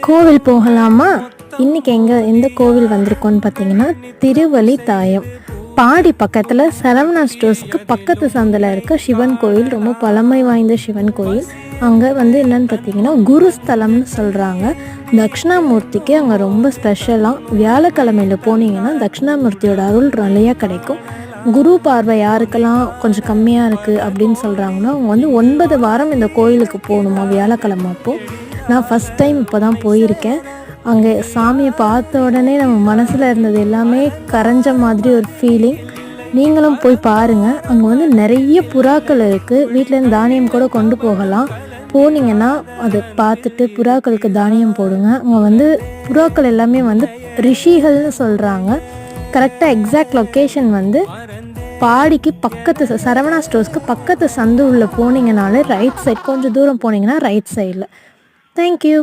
கோவில் போகலாமா? இன்றைக்கி எந்த கோவில் வந்திருக்கோன்னு பார்த்தீங்கன்னா திருவலிதாயம். பாடி பக்கத்தில் சரவணா ஸ்டோர்ஸ்க்கு பக்கத்து சந்தில் இருக்க சிவன் கோயில், ரொம்ப பழமை வாய்ந்த சிவன் கோயில். அங்கே என்னென்னு பார்த்தீங்கன்னா குருஸ்தலம்னு சொல்கிறாங்க. தட்சிணாமூர்த்திக்கு அங்கே ரொம்ப ஸ்பெஷலாக வியாழக்கிழமையில் போனீங்கன்னா தட்சிணாமூர்த்தியோட அருள் நிறையா கிடைக்கும். குரு பார்வை யாருக்கெல்லாம் கொஞ்சம் கம்மியாக இருக்குது அப்படின்னு சொல்கிறாங்கன்னா அவங்க 9 வாரம் இந்த கோயிலுக்கு போகணுமா வியாழக்கிழமை. அப்போது நான் ஃபஸ்ட் டைம் இப்போ தான் போயிருக்கேன். அங்கே சாமியை பார்த்த உடனே நம்ம மனசில் இருந்தது எல்லாமே கரைஞ்ச மாதிரி ஒரு ஃபீலிங். நீங்களும் போய் பாருங்கள். அங்கே நிறைய புறாக்கள் இருக்குது. வீட்டிலேருந்து தானியம் கூட கொண்டு போகலாம். போனீங்கன்னா அதை பார்த்துட்டு புறாக்களுக்கு தானியம் போடுங்க. அங்கே புறாக்கள் எல்லாமே ரிஷிகள்னு சொல்கிறாங்க. கரெக்டாக எக்ஸாக்ட் லொக்கேஷன் பாடிக்கு பக்கத்து சரவணா ஸ்டோர்ஸ்க்கு பக்கத்து சந்து உள்ள போனீங்கனாலே ரைட் சைட், கொஞ்சம் தூரம் போனீங்கன்னா ரைட் சைடில். தேங்க்யூ.